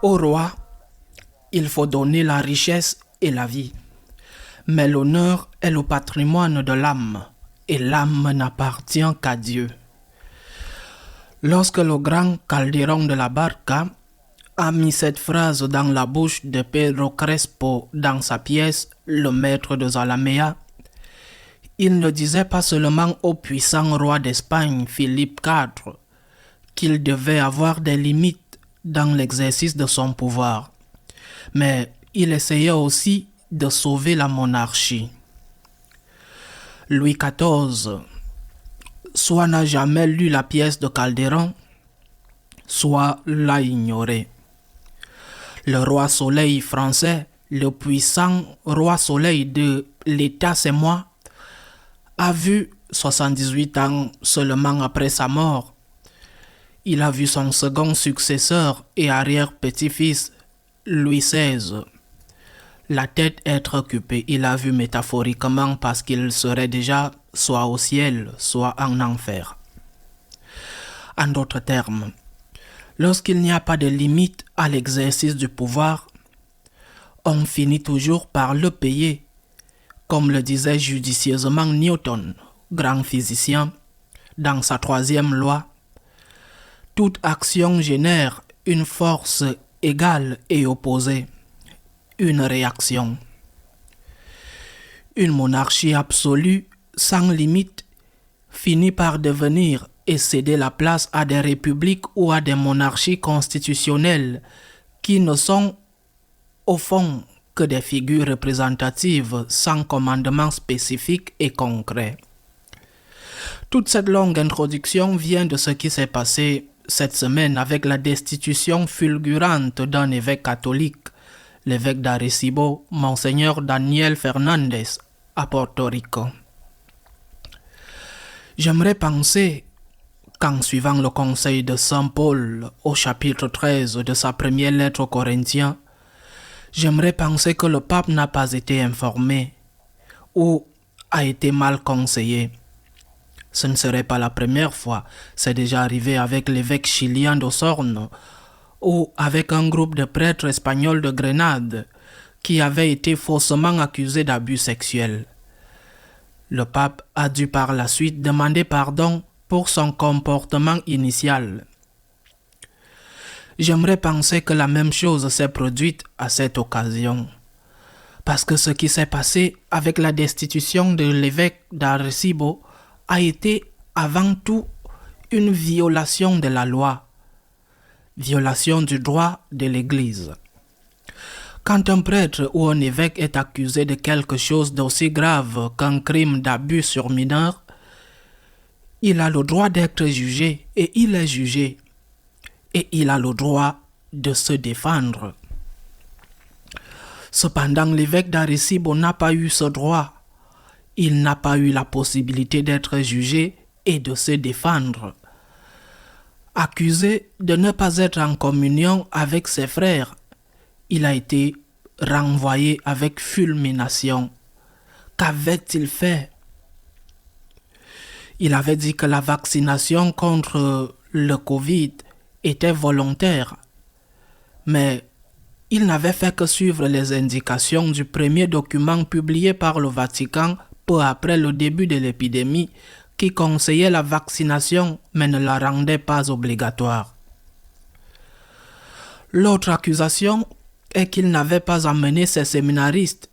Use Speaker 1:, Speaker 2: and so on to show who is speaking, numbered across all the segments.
Speaker 1: Au roi, il faut donner la richesse et la vie. Mais l'honneur est le patrimoine de l'âme, et l'âme n'appartient qu'à Dieu. Lorsque le grand Calderon de la Barca a mis cette phrase dans la bouche de Pedro Crespo dans sa pièce Le Maître de Zalamea, il ne disait pas seulement au puissant roi d'Espagne Philippe IV qu'il devait avoir des limites dans l'exercice de son pouvoir, mais il essayait aussi de sauver la monarchie. Louis XIV soit n'a jamais lu la pièce de Calderon, soit l'a ignorée. Le roi Soleil français, le puissant roi Soleil de l'État c'est moi, a vu 78 ans seulement après sa mort. Il a vu son second successeur et arrière-petit-fils, Louis XVI, la tête être occupée. Il a vu métaphoriquement parce qu'il serait déjà soit au ciel, soit en enfer. En d'autres termes, lorsqu'il n'y a pas de limite à l'exercice du pouvoir, on finit toujours par le payer, comme le disait judicieusement Newton, grand physicien, dans sa troisième loi. Toute action génère une force égale et opposée, une réaction. Une monarchie absolue, sans limite, finit par devenir et céder la place à des républiques ou à des monarchies constitutionnelles qui ne sont, au fond, que des figures représentatives sans commandement spécifique et concret. Toute cette longue introduction vient de ce qui s'est passé cette semaine avec la destitution fulgurante d'un évêque catholique, l'évêque d'Arecibo, Monseigneur Daniel Fernandez, à Porto Rico. J'aimerais penser qu'en suivant le conseil de Saint Paul au chapitre 13 de sa première lettre aux Corinthiens, j'aimerais penser que le pape n'a pas été informé ou a été mal conseillé. Ce ne serait pas la première fois, c'est déjà arrivé avec l'évêque chilien d'Osorno ou avec un groupe de prêtres espagnols de Grenade qui avaient été faussement accusés d'abus sexuels. Le pape a dû par la suite demander pardon pour son comportement initial. J'aimerais penser que la même chose s'est produite à cette occasion. Parce que ce qui s'est passé avec la destitution de l'évêque d'Arecibo a été avant tout une violation de la loi, violation du droit de l'Église. Quand un prêtre ou un évêque est accusé de quelque chose d'aussi grave qu'un crime d'abus sur mineur, il a le droit d'être jugé et il est jugé. Et il a le droit de se défendre. Cependant, l'évêque d'Arecibo n'a pas eu ce droit. Il n'a pas eu la possibilité d'être jugé et de se défendre. Accusé de ne pas être en communion avec ses frères, il a été renvoyé avec fulmination. Qu'avait-il fait? Il avait dit que la vaccination contre le Covid était volontaire, mais il n'avait fait que suivre les indications du premier document publié par le Vatican peu après le début de l'épidémie qui conseillait la vaccination mais ne la rendait pas obligatoire. L'autre accusation est qu'il n'avait pas amené ses séminaristes.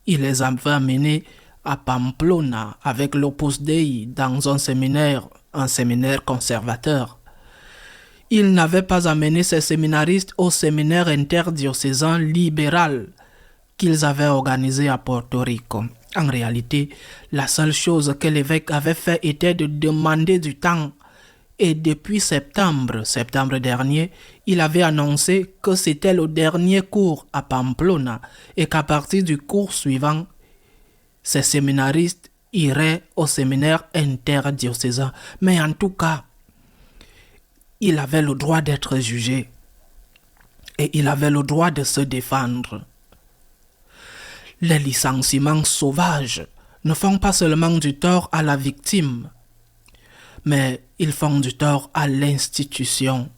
Speaker 1: Il les avait amenés à Pamplona avec l'Opus Dei dans un séminaire conservateur. Il n'avait pas amené ses séminaristes au séminaire interdiocésain libéral qu'ils avaient organisé à Porto Rico. En réalité, la seule chose que l'évêque avait fait était de demander du temps. Et depuis septembre dernier, il avait annoncé que c'était le dernier cours à Pamplona et qu'à partir du cours suivant, ces séminaristes iraient au séminaire interdiocésain. Mais en tout cas, il avait le droit d'être jugé et il avait le droit de se défendre. Les licenciements sauvages ne font pas seulement du tort à la victime, mais ils font du tort à l'institution.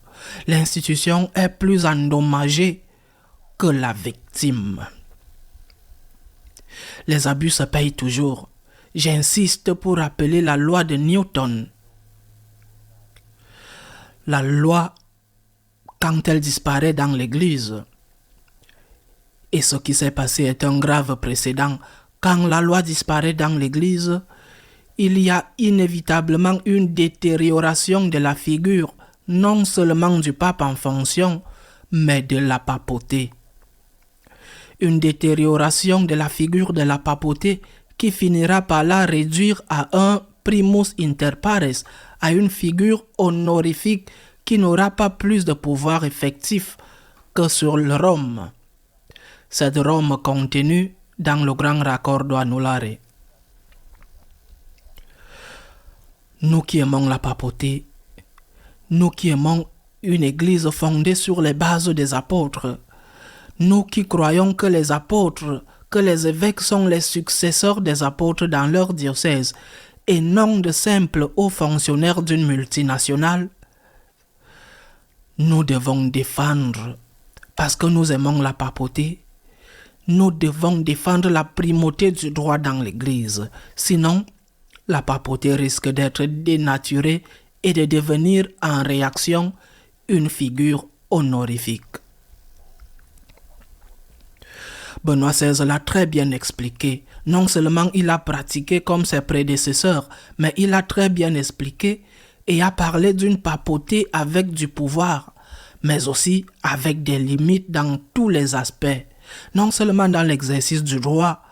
Speaker 1: L'institution est plus endommagée que la victime. Les abus se payent toujours. J'insiste pour rappeler la loi de Newton. La loi, quand elle disparaît dans l'Église, et ce qui s'est passé est un grave précédent, quand la loi disparaît dans l'Église, il y a inévitablement une détérioration de la figure, non seulement du pape en fonction, mais de la papauté. Une détérioration de la figure de la papauté qui finira par la réduire à un primus inter pares, à une figure honorifique qui n'aura pas plus de pouvoir effectif que sur le Rome. Cette Rome contenue dans le grand raccordo annulare. Nous qui aimons la papauté, nous qui aimons une église fondée sur les bases des apôtres, nous qui croyons que les apôtres, que les évêques sont les successeurs des apôtres dans leur diocèse et non de simples hauts fonctionnaires d'une multinationale, nous devons défendre, parce que nous aimons la papauté, nous devons défendre la primauté du droit dans l'Église. Sinon, la papauté risque d'être dénaturée et de devenir en réaction une figure honorifique. Benoît XVI l'a très bien expliqué. Non seulement il a pratiqué comme ses prédécesseurs, mais il a très bien expliqué et a parlé d'une papauté avec du pouvoir, mais aussi avec des limites dans tous les aspects, non seulement dans l'exercice du droit,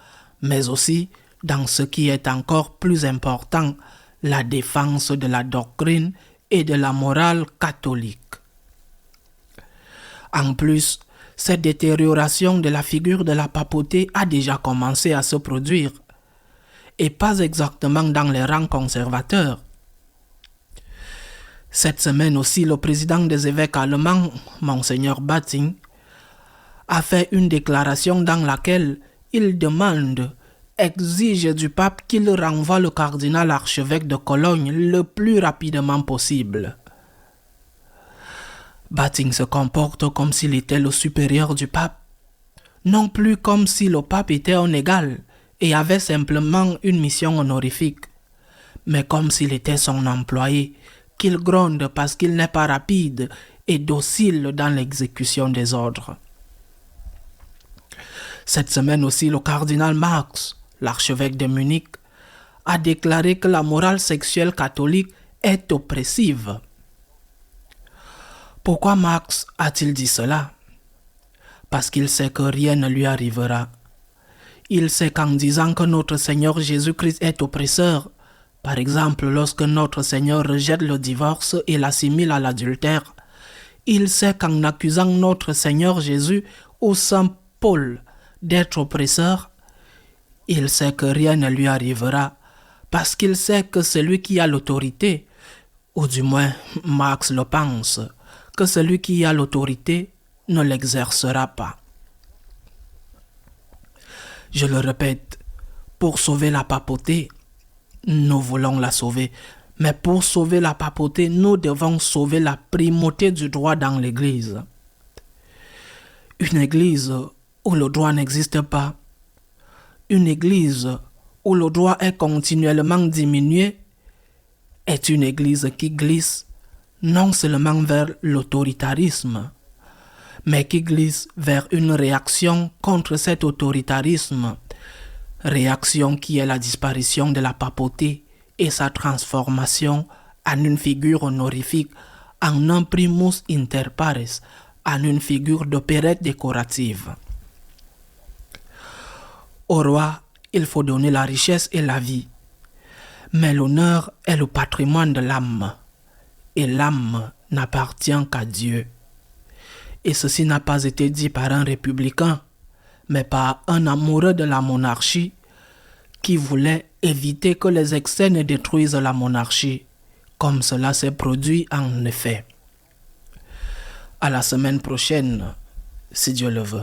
Speaker 1: mais aussi dans ce qui est encore plus important, la défense de la doctrine et de la morale catholique. En plus, cette détérioration de la figure de la papauté a déjà commencé à se produire, et pas exactement dans les rangs conservateurs. Cette semaine aussi, le président des évêques allemands, Monseigneur Batting, a fait une déclaration dans laquelle il exige du pape qu'il renvoie le cardinal archevêque de Cologne le plus rapidement possible. Batting se comporte comme s'il était le supérieur du pape, non plus comme si le pape était un égal et avait simplement une mission honorifique, mais comme s'il était son employé, qu'il gronde parce qu'il n'est pas rapide et docile dans l'exécution des ordres. Cette semaine aussi, le cardinal Marx, l'archevêque de Munich, a déclaré que la morale sexuelle catholique est oppressive. Pourquoi Marx a-t-il dit cela? Parce qu'il sait que rien ne lui arrivera. Il sait qu'en disant que notre Seigneur Jésus-Christ est oppresseur, par exemple lorsque notre Seigneur rejette le divorce et l'assimile à l'adultère, il sait qu'en accusant notre Seigneur Jésus ou Saint Paul d'être oppresseur, il sait que rien ne lui arrivera parce qu'il sait que celui qui a l'autorité, ou du moins Marx le pense, que celui qui a l'autorité ne l'exercera pas. Je le répète, pour sauver la papauté, nous voulons la sauver. Mais pour sauver la papauté, nous devons sauver la primauté du droit dans l'Église. Une Église où le droit n'existe pas, une Église où le droit est continuellement diminué, est une Église qui glisse non seulement vers l'autoritarisme, mais qui glisse vers une réaction contre cet autoritarisme, réaction qui est la disparition de la papauté et sa transformation en une figure honorifique, en un primus inter pares, en une figure d'opérette décorative. Au roi, il faut donner la richesse et la vie, mais l'honneur est le patrimoine de l'âme, et l'âme n'appartient qu'à Dieu. Et ceci n'a pas été dit par un républicain, mais par un amoureux de la monarchie qui voulait éviter que les excès ne détruisent la monarchie, comme cela s'est produit en effet. À la semaine prochaine, si Dieu le veut.